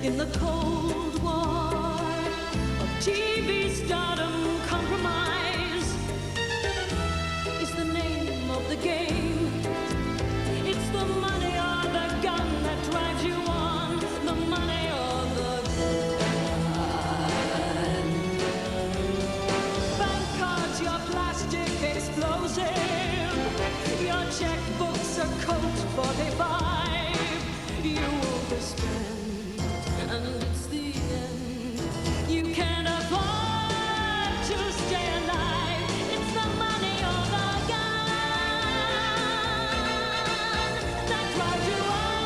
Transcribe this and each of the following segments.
in the Cold War of TV stardom compromise is the name of the game. It's the money or the gun that drives you on, the money or the gun. Bank cards, your plastic explosive, your checkbooks are Colt 45. You overspend, and it's the end. You can't afford to stay alive. It's the money or the gun that drives you on.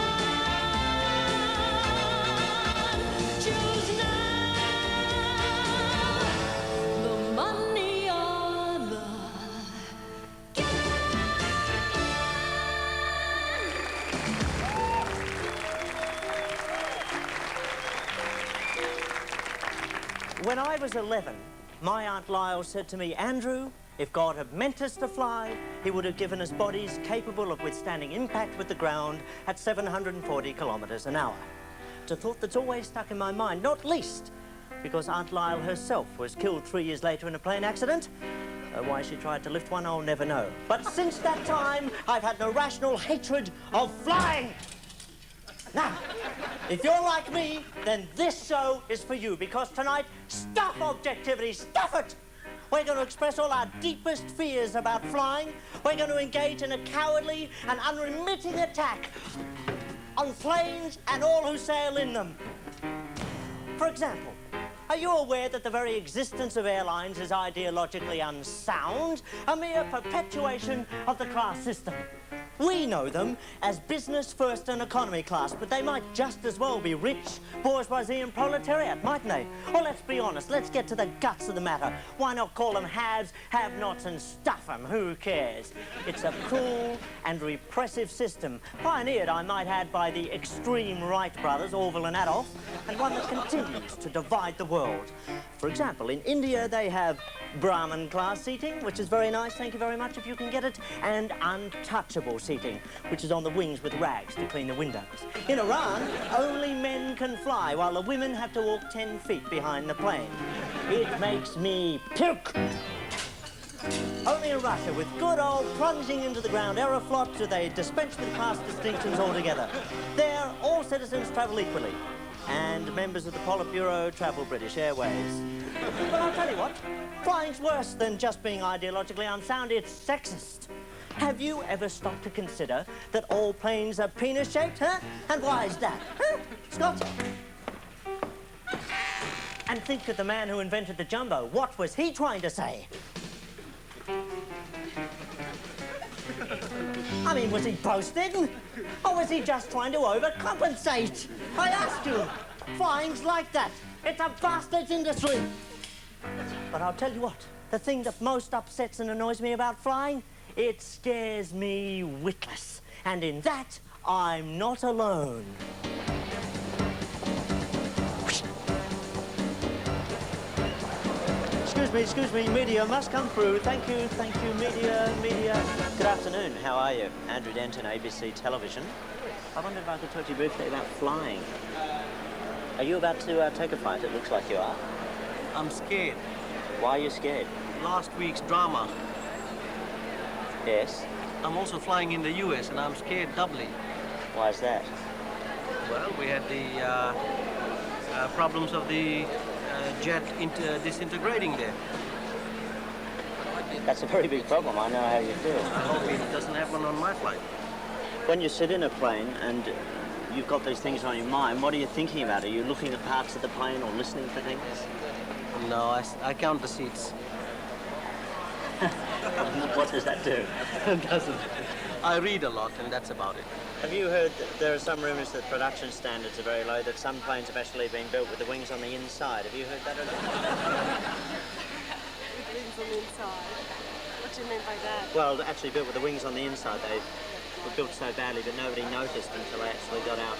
Choose now, the money or the When I was 11, my Aunt Lyle said to me, Andrew, if God had meant us to fly, he would have given us bodies capable of withstanding impact with the ground at 740 kilometers an hour. It's a thought that's always stuck in my mind, not least because Aunt Lyle herself was killed 3 years later in a plane accident. Why she tried to lift one, I'll never know. But since that time, I've had an irrational hatred of flying. Now, if you're like me, then this show is for you, because tonight, stuff objectivity, stuff it! We're going to express all our deepest fears about flying. We're going to engage in a cowardly and unremitting attack on planes and all who sail in them. For example, are you aware that the very existence of airlines is ideologically unsound, a mere perpetuation of the class system? We know them as business first and economy class, but they might just as well be rich, bourgeoisie and proletariat, mightn't they? Well, let's be honest, let's get to the guts of the matter. Why not call them haves, have-nots and stuff them? Who cares? It's a cruel and repressive system, pioneered, I might add, by the extreme Wright brothers, Orville and Adolf, and one that continues to divide the world. For example, in India they have Brahmin class seating, which is very nice, thank you very much if you can get it, and untouchable seating, which is on the wings with rags to clean the windows. In Iran, only men can fly, while the women have to walk 10 feet behind the plane. It makes me puke. Only in Russia, with good old plunging into the ground aeroflots, do they dispense with class distinctions altogether. There, all citizens travel equally, and members of the Politburo travel British Airways. But I'll tell you what, flying's worse than just being ideologically unsound, it's sexist. Have you ever stopped to consider that all planes are penis-shaped, huh? And why is that, huh, Scott? And think of the man who invented the jumbo. What was he trying to say? I mean, was he boasting? Or was he just trying to overcompensate? I ask you, flying's like that. It's a bastard's industry. But I'll tell you what, the thing that most upsets and annoys me about flying, it scares me witless. And in that, I'm not alone. Excuse me, media must come through. Thank you, media. Good afternoon, how are you? Andrew Denton, ABC Television. I wonder if I could talk to you briefly about flying. Are you about to take a flight? It looks like you are. I'm scared. Why are you scared? Last week's drama. Yes? I'm also flying in the US and I'm scared doubly. Why is that? Well, we had the problems of the jet disintegrating there. That's a very big problem. I know how you feel. I hope it doesn't happen on my flight. When you sit in a plane and you've got these things on your mind, what are you thinking about? Are you looking at parts of the plane or listening for things? No, I count the seats. What does that do? It doesn't. I read a lot, and that's about it. Have you heard that there are some rumours that production standards are very low, that some planes have actually been built with the wings on the inside? Have you heard that at all? With wings on the inside? What do you mean by that? Well, actually built with the wings on the inside. They were built so badly that nobody noticed until they actually got out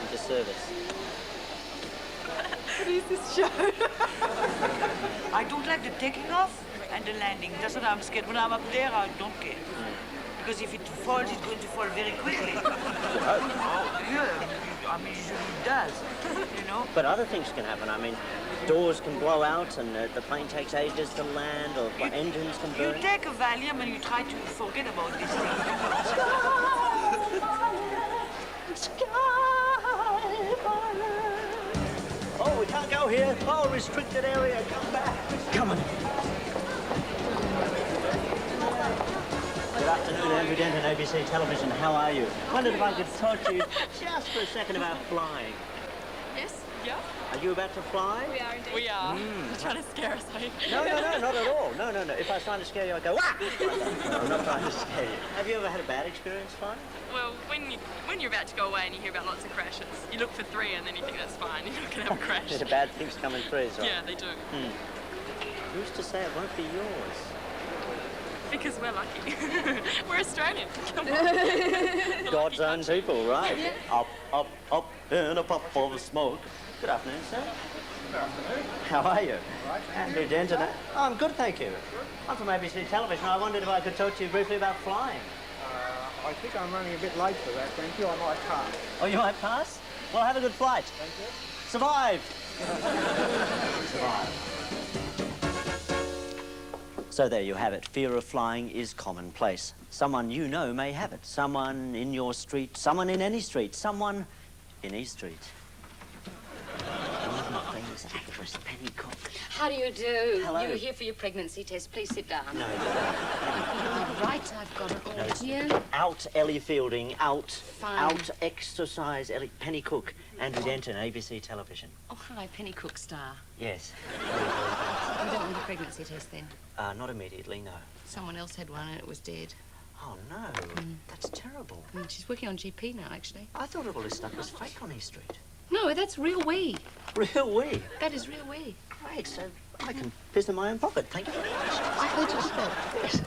into service. What is this show? I don't like the taking off and the landing. That's what I'm scared. When I'm up there, I don't care. Because if it falls, it's going to fall very quickly. Yeah, I mean, it does, you know. But other things can happen. I mean, doors can blow out and the plane takes ages to land, or engines can You burn. take a Valium and you try to forget about these things. Oh, we can't go here. Oh, restricted area. Come back. Come on. Good afternoon, Andrew Denton, ABC Television. How are you? Wondered if I could talk to you just for a second about flying. Yes? Yeah? Are you about to fly? We are indeed. We are. You're trying to scare us, are you? No, not at all. No. If I was trying to scare you, I'd go, wah! No, I'm not trying to scare you. Have you ever had a bad experience flying? Well, when you're about to go away and you hear about lots of crashes, you look for 3 and then you think that's fine. You're not going to have a crash. The bad things come in threes, right? Yeah, they do. Who's to say it won't be yours? Because we're lucky. We're Australian. Come on. God's own people, right? Yeah. Up in a puff of smoke. Good afternoon, sir. Good afternoon. How are you? Right, Andrew Denton. Oh, I'm good, thank you. I'm from ABC Television. I wondered if I could talk to you briefly about flying. I think I'm running a bit late for that, thank you. I might pass. Oh, you might pass? Well, have a good flight. Thank you. Survive! Survive. So there you have it. Fear of flying is commonplace. Someone you know may have it. Someone in your street, someone in any street, someone in E Street. Famous actress Penny Cook. How do you do? Hello. You were here for your pregnancy test. Please sit down. No, Right, I've got it all here. out Ellie Fielding, out, Fine. out exercise Ellie. Penny Cook, Andrew Denton, ABC Television. Oh, hi, Penny Cook star. Yes. You don't want a pregnancy test then? Not immediately, no. Someone else had one and it was dead. Oh, no. That's terrible. She's working on GP now, actually. I thought all this stuff was fake on E Street. No, that's real wee. Real we. That is real wee. Great, so I can piss in my own pocket. Thank you very much. I heard you say that. Yes.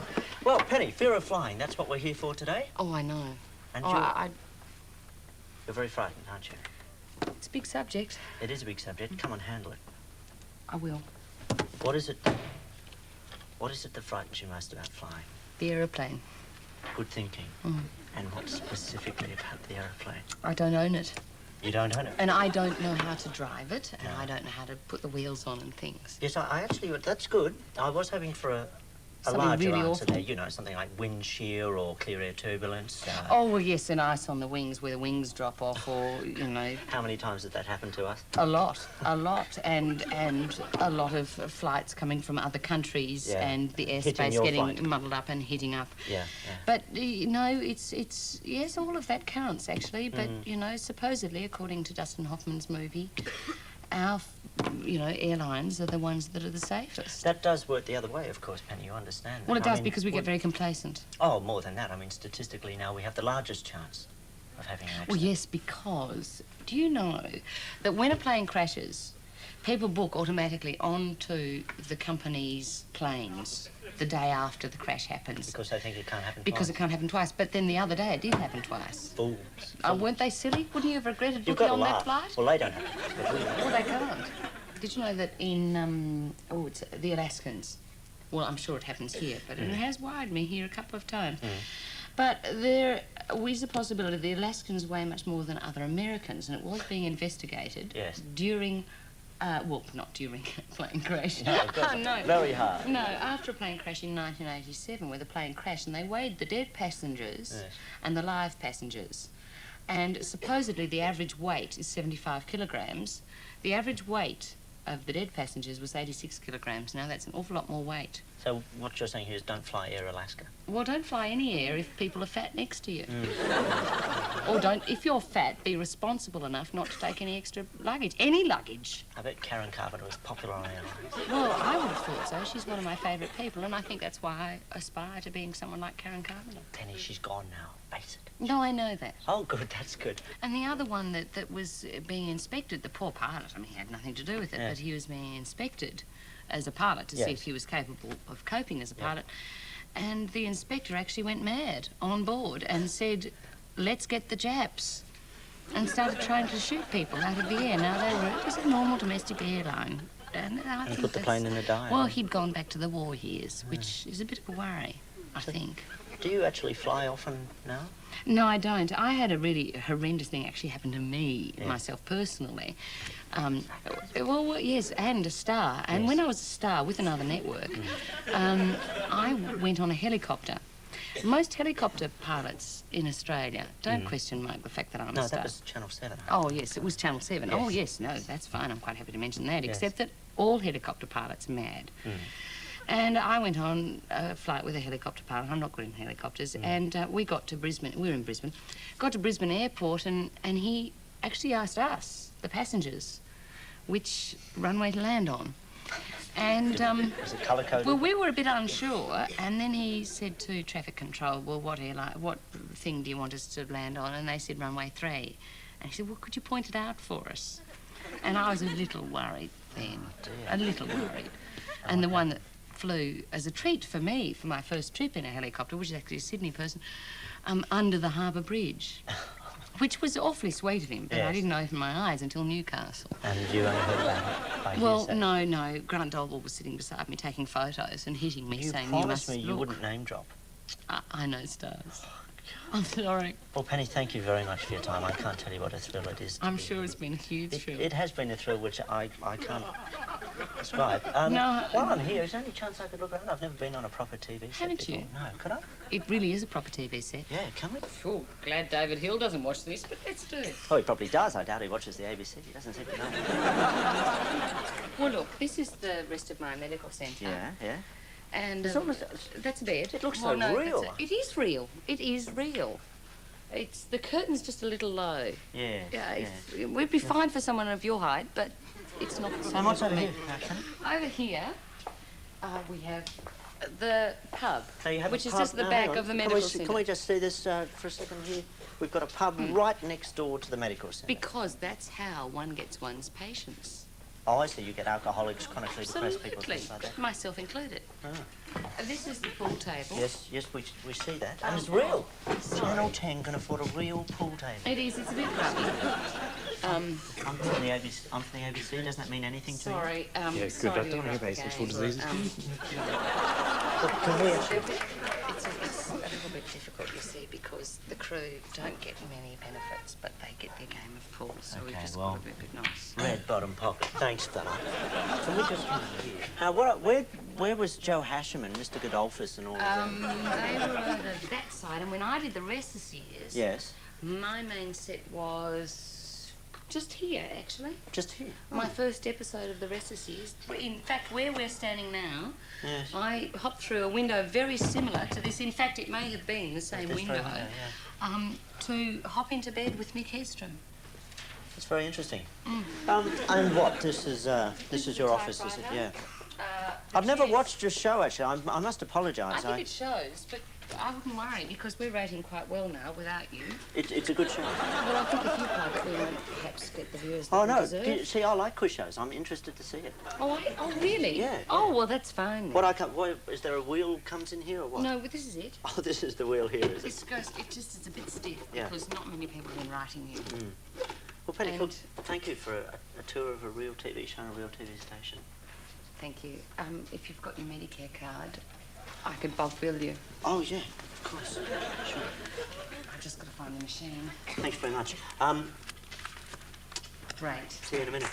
Well, Penny, fear of flying, that's what we're here for today. Oh, I know. And Oh, you're very frightened, aren't you? it's a big subject. It is a big subject. Come on, handle it. I will. What is it that frightens you most about flying? The aeroplane. Good thinking. And what specifically about the aeroplane? I don't own it. You don't own it? And I don't know how to drive it, and I don't know how to put the wheels on and things. Yes, I actually, that's good. I was hoping for a Something larger really answer awful. there. You know, something like wind shear or clear air turbulence. Oh, well, yes, and ice on the wings where the wings drop off, or, you know, How many times did that happen to us? a lot, and a lot of flights coming from other countries, Yeah. and the Hitting airspace your getting flight. muddled up and hitting up. Yeah. But it's yes, all of that counts actually. But you know, supposedly, according to Dustin Hoffman's movie, our airlines are the ones that are the safest. That does work the other way, of course, Penny, you understand. Well, it I does mean, because we get very complacent. Oh, more than that. I mean, statistically now we have the largest chance of having an accident. Well, yes, because do you know that when a plane crashes, people book automatically onto the company's planes the day after the crash happens. Because they think it can't happen Because twice. it can't happen twice. But then the other day it did happen twice. Fools. Weren't they silly? Wouldn't you have regretted You've booking got to on that laugh. flight? Well, they don't have to, but we Well, they can't. Did you know that in, it's the Alaskans, well, I'm sure it happens here, but it has wired me here a couple of times. But there is a possibility the Alaskans weigh much more than other Americans, and it was being investigated Yes. during, well, not during a plane crash. No, of course not. No. Very hard. No, after a plane crash in 1987, where the plane crashed, and they weighed the dead passengers Yes. and the live passengers. And supposedly the average weight is 75 kilograms. The average weight of the dead passengers was 86 kilograms. Now that's an awful lot more weight. So what you're saying here is don't fly Air Alaska. Well, don't fly any air if people are fat next to you. Or don't, if you're fat, be responsible enough not to take any extra luggage. Any luggage. I bet Karen Carpenter was popular on airlines. Well, I would have thought so. She's one of my favourite people, and I think that's why I aspire to being someone like Karen Carpenter. Penny, she's gone now. Face it. No, I know that. Oh, good, that's good. And the other one that was being inspected, the poor pilot, I mean, he had nothing to do with it, Yeah. but he was being inspected as a pilot to see Yes. if he was capable of coping as a pilot. And the inspector actually went mad on board and said, let's get the Japs, and started trying to shoot people out of the air. Now, it was a normal domestic airline. And I think put the plane in a dive. Well, he'd gone back to the war years, which is a bit of a worry, I think. Do you actually fly often now? No, I don't. I had a really horrendous thing actually happen to me, Yeah. myself personally. Well, yes, and a star. And Yes. when I was a star with another network, I went on a helicopter. Most helicopter pilots in Australia don't question, Mike, the fact that I'm No, a star. that was Channel 7. Oh, yes, it was Channel 7. Yes. Oh, yes, no, that's fine. I'm quite happy to mention that, Yes. except that all helicopter pilots are mad. And I went on a flight with a helicopter pilot. I'm not good in helicopters. And we got to Brisbane. We were in Brisbane. Got to Brisbane Airport, and he actually asked us, the passengers, which runway to land on. And, Was it colour-coded? well, we were a bit unsure, and then he said to traffic control, well, what thing do you want us to land on? And they said runway 3. And he said, well, could you point it out for us? And I was a little worried then, a little worried. And the one that flew as a treat for me for my first trip in a helicopter, which is actually a Sydney person, under the Harbour Bridge, which was awfully sweet of him, but I Yes. didn't open my eyes until Newcastle. And you only heard about it by Well, hearsay. no. Grant Dolwell was sitting beside me taking photos and hitting me, You saying, promised you me must you look. wouldn't name drop. I know stars. I'm sorry. Well, Penny, thank you very much for your time. I can't tell you what a thrill it is. I'm sure it's been a huge thrill. It has been a thrill which I can't describe. No. While I'm here, is there any chance I could look around? I've never been on a proper TV set Haven't before. you? No, could I? It really is a proper TV set. Yeah, can we? Oh, glad David Hill doesn't watch this, but let's do it. Oh, he probably does. I doubt he watches the ABC. He doesn't seem to know. Well, look, this is the rest of my medical centre. Yeah. And It's almost... that's a bed. It looks Well, so no, real. it is real. It is real. It's the curtain's just a little low. Yeah. We'd be fine for someone of your height, but it's not. And what's over here? Over here, we have the pub, So you have which a is pub. just the No, back hang on. of the Can medical we centre. Can we just see this for a second here? We've got a pub right next door to the medical centre. Because that's how one gets one's patients. Oh, I see. You get alcoholics, chronically depressed people, Absolutely, things like that. myself included. This is the pool table. Yes, we see that. And it's real. Channel 10 can afford a real pool table. It is. It's a bit grubby. I'm from the ABC. Doesn't that mean anything to you? Sorry. Yeah, good. Sorry I don't to have interrupt asexual again. diseases. Look, can we actually... It's a little bit difficult, you see, because the crew don't get many benefits, but they get their game of pool, so we've Okay, just well, got to be a bit nice. Red bottom pocket. Thanks, fella. Can we just come here? Now, where was Joe Hashem and Mr. Godolphus and all of them? They were over that side, and when I did the rest of the years, Yes, my main set was just here, actually. just here. My first episode of the rest of the series. In fact, where we're standing now, Yes. I hopped through a window very similar to this. In fact, it may have been the same This window. very window, yeah. To hop into bed with Mick Hedstrom. It's very interesting. And what? This is your office, is it? Yeah. I've never watched your show, actually. I must apologise. I think it shows, but I wouldn't worry because we're rating quite well now without you. It's a good show. Well, I think if you privately won't perhaps get the viewers that Oh, we no. deserve. See, I like quiz shows. I'm interested to see it. Oh, really? Yeah, Oh, well, that's fine. Is there a wheel comes in here or what? No, but this is it. Oh, this is the wheel here, is it? This goes, it just is a bit stiff Yeah. because not many people have been writing you. Well, Penny, And- look, thank you for a tour of a real TV show and a real TV station. Thank you. If you've got your Medicare card, I could bulk bill you. Oh, yeah, of course. Sure. I've just got to find the machine. Thanks very much. Great. See you in a minute.